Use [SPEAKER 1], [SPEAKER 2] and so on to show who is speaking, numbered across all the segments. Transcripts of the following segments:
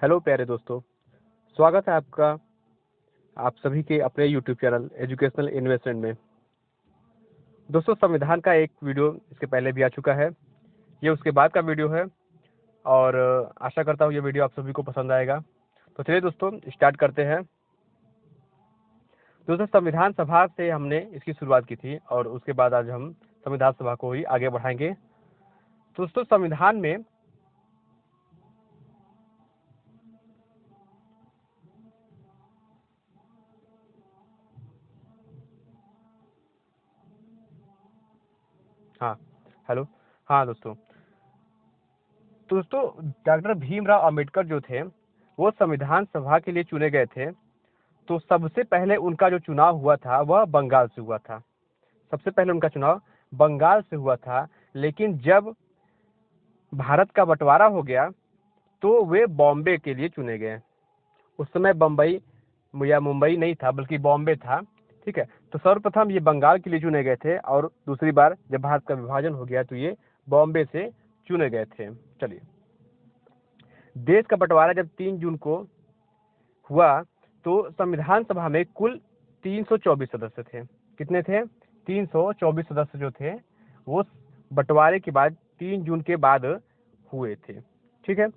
[SPEAKER 1] Hello प्यारे दोस्तों, स्वागत है आपका आप सभी के अपने यूट्यूब चैनल एजुकेशनल इन्वेस्टमेंट में। दोस्तों, संविधान का एक वीडियो इसके पहले भी आ चुका है। ये उसके बाद का वीडियो है और आशा करता हूँ ये वीडियो आप सभी को पसंद आएगा। तो चलिए दोस्तों, स्टार्ट करते हैं। दोस्तों, संविधान सभा से हमने इसकी शुरुआत की थी और उसके बाद आज हम संविधान सभा को ही आगे बढ़ाएंगे। तो दोस्तों, संविधान में हाँ हेलो हाँ दोस्तों, तो दोस्तों डॉक्टर भीमराव अंबेडकर जो थे वो संविधान सभा के लिए चुने गए थे। तो सबसे पहले उनका जो चुनाव हुआ था वह बंगाल से हुआ था। सबसे पहले उनका चुनाव बंगाल से हुआ था, लेकिन जब भारत का बंटवारा हो गया तो वे बॉम्बे के लिए चुने गए। उस समय बम्बई या मुंबई नहीं था बल्कि बॉम्बे था। ठीक है, तो सर्वप्रथम ये बंगाल के लिए चुने गए थे और दूसरी बार जब भारत का विभाजन हो गया तो ये बॉम्बे से चुने गए थे। चलिए, देश का बंटवारा जब 3 जून को हुआ तो संविधान सभा में कुल 324 सदस्य थे। कितने थे? 324 सदस्य जो थे वो बंटवारे के बाद 3 जून के बाद हुए थे। ठीक है,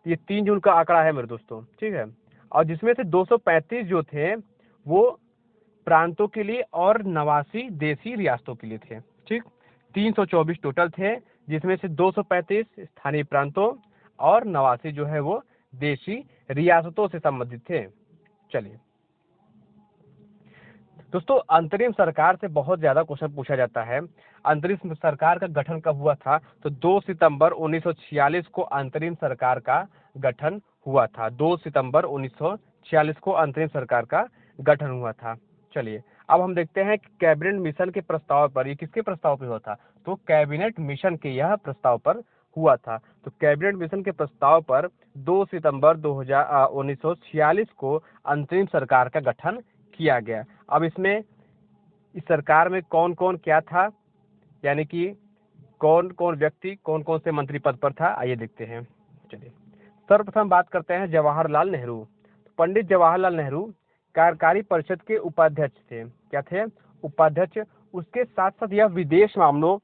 [SPEAKER 1] ये 3 जून का आंकड़ा है मेरे दोस्तों। ठीक है, और जिसमें से 235 जो थे वो प्रांतों के लिए और 89 देशी रियासतों के लिए थे। ठीक, 324 टोटल थे, जिसमें से 235 स्थानीय प्रांतों और 89 जो है वो देशी रियासतों से संबंधित थे। चलिए दोस्तों, अंतरिम सरकार से बहुत ज्यादा क्वेश्चन पूछा जाता है। अंतरिम सरकार का गठन कब हुआ था? तो 2 सितंबर 1946 को अंतरिम सरकार का गठन हुआ था। 2 सितंबर 1946 को अंतरिम सरकार का गठन हुआ था। चलिए, अब हम देखते हैं कि कैबिनेट मिशन के प्रस्ताव पर, ये किसके प्रस्ताव पर हुआ था? तो कैबिनेट मिशन के यह प्रस्ताव पर हुआ था। तो कैबिनेट मिशन के प्रस्ताव पर 2 सितंबर 1946 को अंतरिम सरकार का गठन किया गया। अब इसमें इस सरकार में कौन कौन क्या था, यानी कि कौन कौन व्यक्ति कौन कौन से मंत्री पद पर था, आइए देखते हैं। चलिए, सर्वप्रथम बात करते हैं जवाहरलाल नेहरू। पंडित जवाहरलाल नेहरू कार्यकारी परिषद के उपाध्यक्ष थे। क्या थे? उपाध्यक्ष। उसके साथ साथ यह विदेश मामलों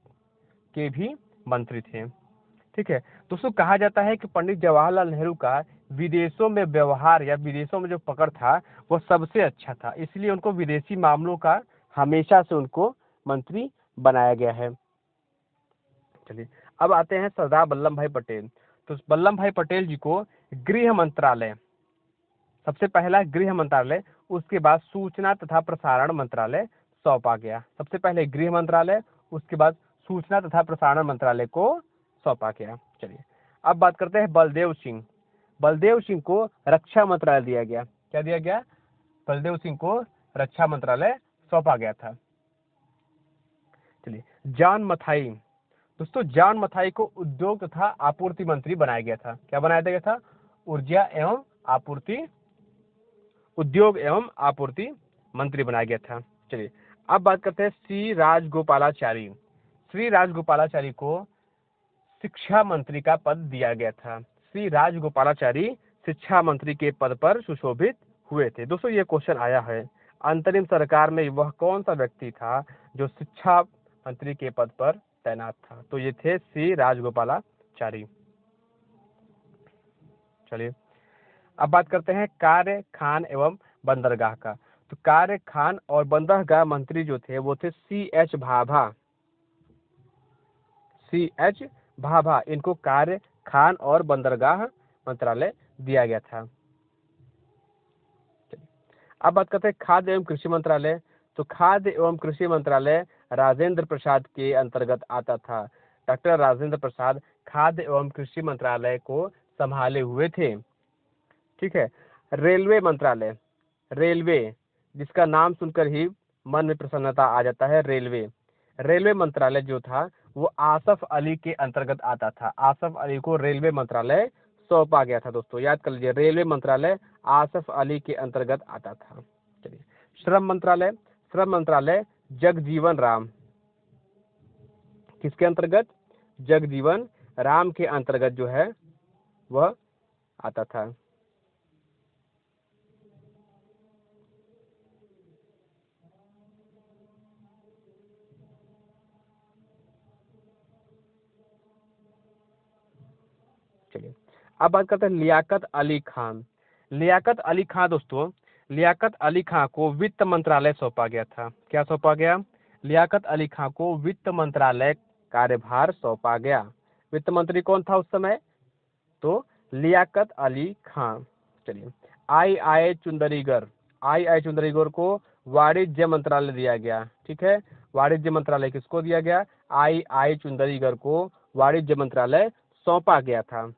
[SPEAKER 1] के भी मंत्री थे। ठीक है दोस्तों, कहा जाता है कि पंडित जवाहरलाल नेहरू का विदेशों में व्यवहार या विदेशों में जो पकड़ था वो सबसे अच्छा था, इसलिए उनको विदेशी मामलों का हमेशा से उनको मंत्री बनाया गया है। चलिए, अब आते हैं सरदार वल्लभ भाई पटेल। तो वल्लभ भाई पटेल जी को गृह मंत्रालय, सबसे पहला गृह मंत्रालय, उसके बाद सूचना तथा प्रसारण मंत्रालय सौंपा गया। सबसे पहले गृह मंत्रालय, उसके बाद सूचना तथा प्रसारण मंत्रालय को सौंपा गया। चलिए, अब बात करते हैं बलदेव सिंह। बलदेव सिंह को रक्षा मंत्रालय दिया गया। क्या दिया गया? बलदेव सिंह को रक्षा मंत्रालय सौंपा गया था। चलिए, जॉन मथाई। दोस्तों, जॉन मथाई को उद्योग तथा आपूर्ति मंत्री बनाया गया था। क्या बनाया गया था? ऊर्जा एवं आपूर्ति, उद्योग एवं आपूर्ति मंत्री बनाया गया था। चलिए, अब बात करते हैं श्री राजगोपालाचारी। श्री राजगोपालाचारी को शिक्षा मंत्री का पद दिया गया था। श्री राजगोपालाचारी शिक्षा मंत्री के पद पर सुशोभित हुए थे। दोस्तों, ये क्वेश्चन आया है, अंतरिम सरकार में वह कौन सा व्यक्ति था जो शिक्षा मंत्री के पद पर तैनात था? तो ये थे श्री राजगोपालाचारी। चलिए, अब बात करते हैं कार्य, खान एवं बंदरगाह का। तो कार्य, खान और बंदरगाह मंत्री जो थे वो थे C.H. भाभा। C.H. भाभा, इनको कार्य, खान और बंदरगाह मंत्रालय दिया गया था। अब बात करते हैं खाद्य एवं कृषि मंत्रालय। तो खाद्य एवं कृषि मंत्रालय राजेंद्र प्रसाद के अंतर्गत आता था। डॉक्टर राजेंद्र प्रसाद खाद्य एवं कृषि मंत्रालय को संभाले हुए थे। ठीक है, रेलवे मंत्रालय, रेलवे, जिसका नाम सुनकर ही मन में प्रसन्नता आ जाता है, रेलवे। रेलवे मंत्रालय जो था वो आसफ अली के अंतर्गत आता था। आसफ अली को रेलवे मंत्रालय सौंपा गया था। दोस्तों, याद कर लीजिए, रेलवे मंत्रालय आसफ अली के अंतर्गत आता था। चलिए, श्रम मंत्रालय। श्रम मंत्रालय जगजीवन राम, किसके अंतर्गत? जगजीवन राम के अंतर्गत जो है वह आता था। चलिए अब बात करते हैं लियाकत अली खान। लियाकत अली खान दोस्तों, लियाकत अली खान को वित्त मंत्रालय सौंपा गया था। क्या सौंपा गया? लियाकत अली खान को वित्त मंत्रालय कार्यभार सौंपा गया। वित्त मंत्री कौन था उस समय? तो लियाकत अली खान। चलिए आई चुंदरीगढ़ को वाणिज्य मंत्रालय दिया गया। ठीक है, वाणिज्य मंत्रालय किसको दिया गया? आई चुंदरीगढ़ को वाणिज्य मंत्रालय सौंपा गया था।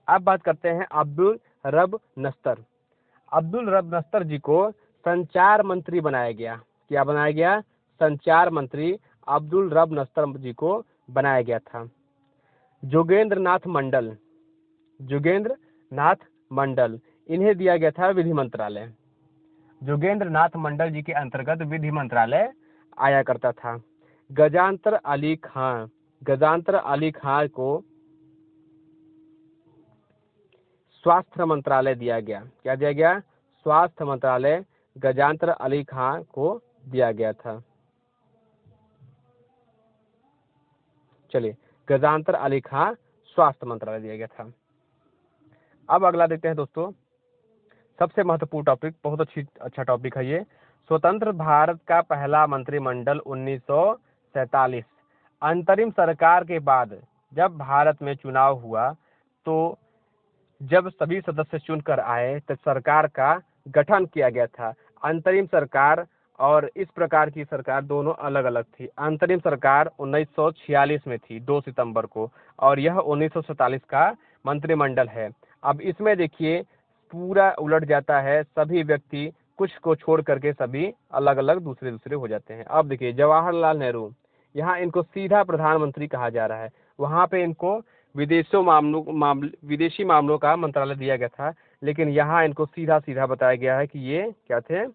[SPEAKER 1] अब बात करते हैं अब्दुल रब नस्तर। अब्दुल रब नस्तर जी को संचार मंत्री बनाया गया। क्या बनाया गया? संचार मंत्री अब्दुल रब नस्तर जी को बनाया गया था। जोगेंद्र नाथ मंडल इन्हें दिया गया था विधि मंत्रालय। जोगेंद्र नाथ मंडल जी के अंतर्गत विधि मंत्रालय आया करता था। गजांतर अली खान को स्वास्थ्य मंत्रालय दिया गया। क्या दिया गया? स्वास्थ्य मंत्रालय गजांतर अली खान को दिया गया था। चलिए गजांतर अली खान स्वास्थ्य मंत्रालय दिया गया था। अब अगला देखते हैं दोस्तों, सबसे महत्वपूर्ण टॉपिक, बहुत अच्छा टॉपिक है ये। स्वतंत्र भारत का पहला मंत्रिमंडल 1947। अंतरिम सरकार के बाद जब भारत में चुनाव हुआ तो जब सभी सदस्य चुनकर आए तो सरकार का गठन किया गया था। अंतरिम सरकार और इस प्रकार की सरकार दोनों अलग अलग थी। अंतरिम सरकार 1946 में थी 2 सितंबर को, और यह 1947 का मंत्रिमंडल है। अब इसमें देखिए पूरा उलट जाता है, सभी व्यक्ति कुछ को छोड़ करके सभी अलग अलग दूसरे हो जाते हैं। अब देखिए जवाहरलाल नेहरू, यहाँ इनको सीधा प्रधानमंत्री कहा जा रहा है। वहाँ पे इनको विदेशी मामलों का मंत्रालय दिया गया था, लेकिन यहाँ इनको सीधा बताया गया है कि ये क्या थे?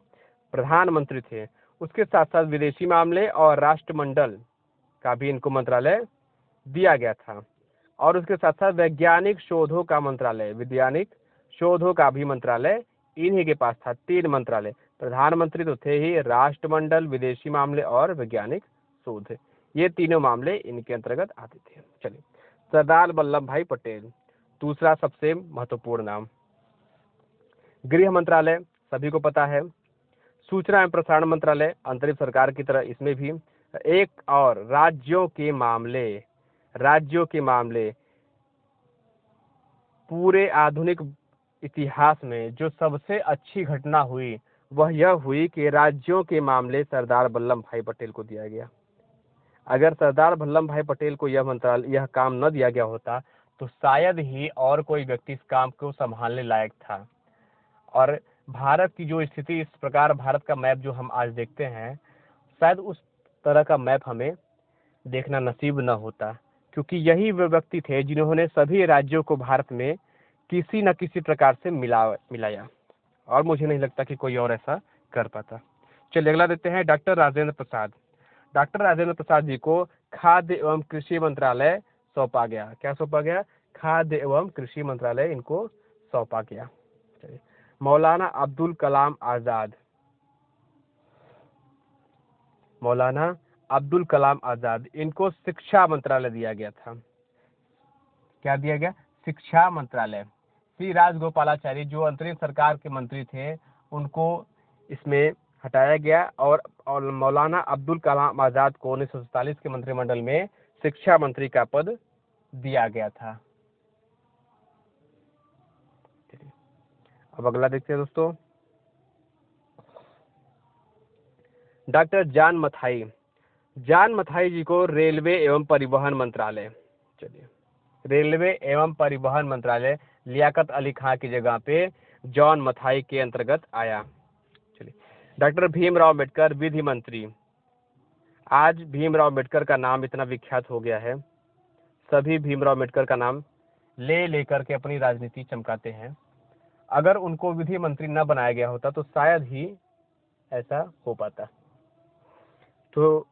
[SPEAKER 1] प्रधानमंत्री थे। उसके साथ साथ विदेशी मामले और राष्ट्रमंडल का भी इनको मंत्रालय दिया गया था, और उसके साथ साथ वैज्ञानिक शोधों का भी मंत्रालय इन्हीं के पास था। 3 मंत्रालय, प्रधानमंत्री तो थे ही, राष्ट्रमंडल, विदेशी मामले और वैज्ञानिक शोध, ये तीनों मामले इनके अंतर्गत आते थे। चलिए सरदार वल्लभ भाई पटेल, दूसरा सबसे महत्वपूर्ण नाम। गृह मंत्रालय सभी को पता है। सूचना एवं प्रसारण मंत्रालय अंतरिम सरकार की तरह इसमें भी। एक और राज्यों के मामले पूरे आधुनिक इतिहास में जो सबसे अच्छी घटना हुई वह यह हुई कि राज्यों के मामले सरदार वल्लभ भाई पटेल को दिया गया। अगर सरदार वल्लभ भाई पटेल को यह काम न दिया गया होता तो शायद ही और कोई व्यक्ति इस काम को संभालने लायक था। और भारत की जो स्थिति, इस प्रकार भारत का मैप जो हम आज देखते हैं, शायद उस तरह का मैप हमें देखना नसीब न होता, क्योंकि यही वे व्यक्ति थे जिन्होंने सभी राज्यों को भारत में किसी न किसी प्रकार से मिलाया, और मुझे नहीं लगता कि कोई और ऐसा कर पाता। चलिए अगला देखते हैं डॉक्टर राजेंद्र प्रसाद। डॉक्टर राजेंद्र प्रसाद जी को खाद्य एवं कृषि मंत्रालय सौंपा गया। क्या सौंपा गया? खाद्य एवं कृषि मंत्रालय इनको सौंपा गया। मौलाना अब्दुल कलाम आजाद, इनको शिक्षा मंत्रालय दिया गया था। क्या दिया गया? शिक्षा मंत्रालय। श्री राजगोपालाचारी जो अंतरिम सरकार के मंत्री थे उनको इसमें हटाया गया, और मौलाना अब्दुल कलाम आजाद को 1947 के मंत्रिमंडल में शिक्षा मंत्री का पद दिया गया था। अब अगला देखते हैं दोस्तों, डॉक्टर जान मथाई जी को रेलवे एवं परिवहन मंत्रालय। चलिए रेलवे एवं परिवहन मंत्रालय लियाकत अली खान की जगह पे जॉन मथाई के अंतर्गत आया। चलिए डॉक्टर भीमराव अम्बेडकर विधि मंत्री। आज भीमराव अम्बेडकर का नाम इतना विख्यात हो गया है, सभी भीमराव अम्बेडकर का नाम लेकर के अपनी राजनीति चमकाते हैं। अगर उनको विधि मंत्री न बनाया गया होता तो शायद ही ऐसा हो पाता। तो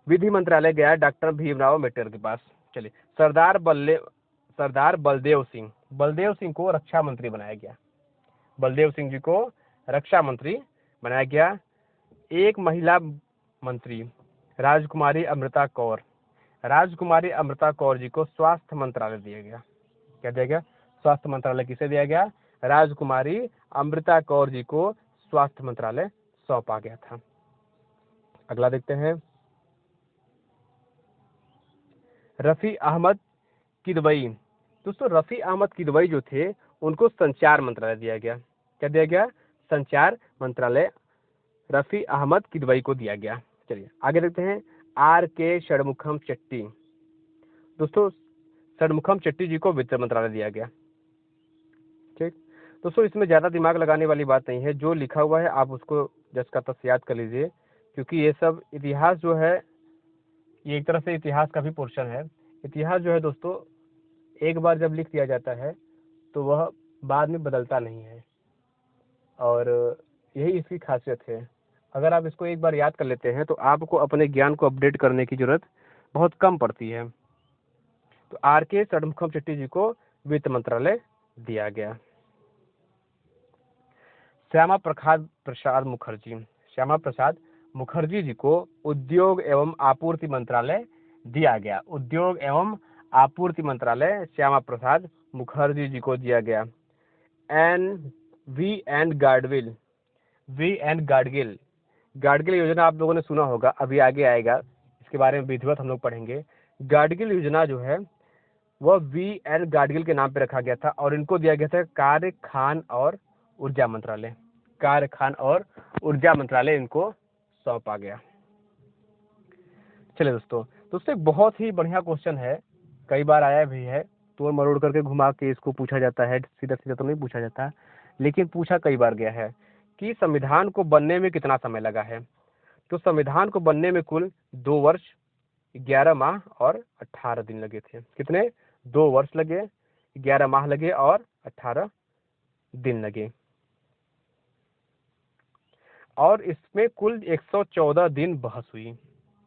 [SPEAKER 1] विधि मंत्रालय गया डॉक्टर भीमराव अम्बेडकर के पास। चलिए सरदार बलदेव सिंह को रक्षा मंत्री बनाया गया। बलदेव सिंह जी को रक्षा मंत्री बनाया गया। एक महिला मंत्री राजकुमारी अमृता कौर, राजकुमारी अमृता कौर जी को स्वास्थ्य मंत्रालय दिया गया। क्या दिया गया? स्वास्थ्य मंत्रालय किसे दिया गया? राजकुमारी अमृता कौर जी को स्वास्थ्य मंत्रालय सौंपा गया था। अगला देखते हैं, रफी अहमद किदवई। दोस्तों रफी अहमद किदवई जो थे उनको संचार मंत्रालय दिया गया। क्या दिया गया? संचार मंत्रालय रफी अहमद किदवई को दिया गया। चलिए आगे देखते हैं, आर के षणमुखम चट्टी। दोस्तों षणमुखम चट्टी जी को वित्त मंत्रालय दिया गया। ठीक दोस्तों, इसमें ज्यादा दिमाग लगाने वाली बात नहीं है, जो लिखा हुआ है आप उसको जस का तस याद कर लीजिए, क्योंकि ये सब इतिहास जो है ये एक तरह से इतिहास का भी पोर्शन है। इतिहास जो है दोस्तों एक बार जब लिख दिया जाता है तो वह बाद में बदलता नहीं है, और यही इसकी खासियत है। अगर आप इसको एक बार याद कर लेते हैं तो आपको अपने ज्ञान को अपडेट करने की जरूरत बहुत कम पड़ती है। तो आर के षणमुखम चट्टी जी को वित्त मंत्रालय दिया गया। श्यामा प्रसाद मुखर्जी, श्यामा प्रसाद मुखर्जी जी को उद्योग एवं आपूर्ति मंत्रालय दिया गया। उद्योग एवं आपूर्ति मंत्रालय श्यामा प्रसाद मुखर्जी जी को दिया गया। वी एन गाडगिल, गाडगिल योजना आप लोगों ने सुना होगा, अभी आगे आएगा, इसके बारे में विधिवत हम लोग पढ़ेंगे। गाडगिल योजना जो है वह वी एन गाडगिल के नाम पे रखा गया था, और इनको दिया गया था कार्य खान और ऊर्जा मंत्रालय। कार्य खान और ऊर्जा मंत्रालय इनको सौंपा गया। चलिए दोस्तों एक बहुत ही बढ़िया क्वेश्चन है, कई बार आया भी है, तोड़ मरोड़ करके घुमा के इसको पूछा जाता है, सीधा सीधा तो नहीं पूछा जाता, लेकिन पूछा कई बार गया है कि संविधान को बनने में कितना समय लगा है। तो संविधान को बनने में कुल 2 वर्ष 11 माह और 18 दिन लगे थे। कितने? 2 वर्ष लगे, 11 माह लगे और 18 दिन लगे। और इसमें कुल 114 दिन बहस हुई।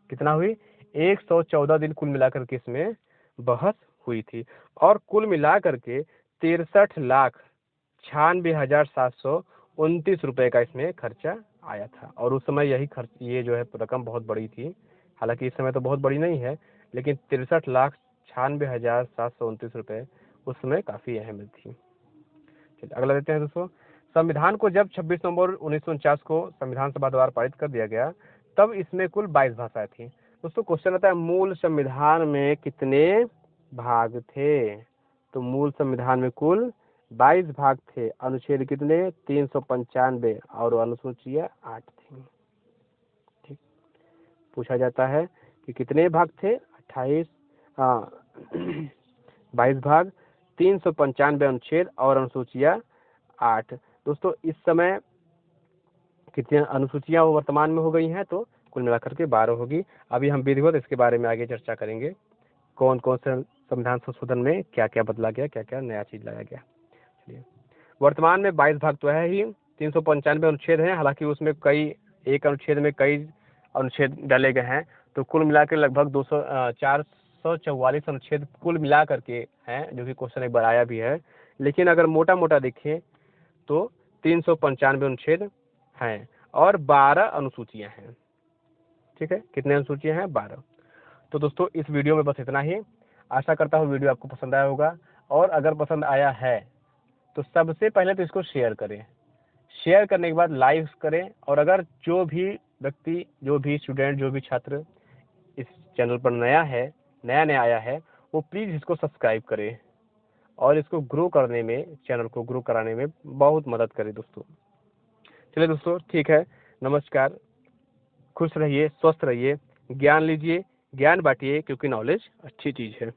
[SPEAKER 1] कितना हुई? 114 दिन कुल मिलाकर के इसमें बहस हुई थी, और कुल मिलाकर के 63,96,729 रुपए का इसमें खर्चा आया था। और उस समय यही खर्च, ये जो है रकम बहुत बड़ी थी, हालांकि इस समय तो बहुत बड़ी नहीं है, लेकिन 63,96,729 रुपए उस समय काफी अहम थी। चलिए अगला देते हैं दोस्तों, संविधान को जब 26 नवंबर 1949 को संविधान सभा द्वारा पारित कर दिया गया, तब इसमें कुल 22 भाषाएं थी। दोस्तों क्वेश्चन आता है मूल संविधान में कितने भाग थे? तो मूल संविधान में कुल 22 भाग थे। अनुच्छेद कितने? 395, और अनुसूचियां 8 थी। ठीक, पूछा जाता है कि कितने भाग थे? 22 भाग, 395 अनुच्छेद और अनुसूचियां 8। दोस्तों इस समय कितनी अनुसूचियां वर्तमान में हो गई हैं? तो कुल मिलाकर के 12 होगी। अभी हम विधिवत इसके बारे में आगे चर्चा करेंगे, कौन कौन से संविधान संशोधन में क्या क्या बदला गया, क्या क्या नया चीज लाया गया। चलिए, वर्तमान में 22 भाग तो है ही, 395 अनुच्छेद हैं, हालांकि उसमें एक अनुच्छेद में कई अनुच्छेद डाले गए हैं, तो कुल मिलाकर लगभग 444 अनुच्छेद कुल मिला करके हैं, जो कि क्वेश्चन एक बार आया भी है। लेकिन अगर मोटा मोटा देखें तो 395 अनुच्छेद हैं और 12 अनुसूचियां हैं। ठीक है, कितने अनुसूचियां हैं? 12। तो दोस्तों इस वीडियो में बस इतना ही। आशा करता हूँ वीडियो आपको पसंद आया होगा, और अगर पसंद आया है तो सबसे पहले तो इसको शेयर करें। शेयर करने के बाद लाइक करें, और अगर जो भी व्यक्ति, जो भी स्टूडेंट, जो भी छात्र इस चैनल पर नया आया है, वो प्लीज़ इसको सब्सक्राइब करे और इसको ग्रो करने में, चैनल को ग्रो कराने में बहुत मदद करे दोस्तों। चलिए दोस्तों ठीक है, नमस्कार, खुश रहिए, स्वस्थ रहिए, ज्ञान लीजिए, ज्ञान बांटिए, क्योंकि नॉलेज अच्छी चीज़ है।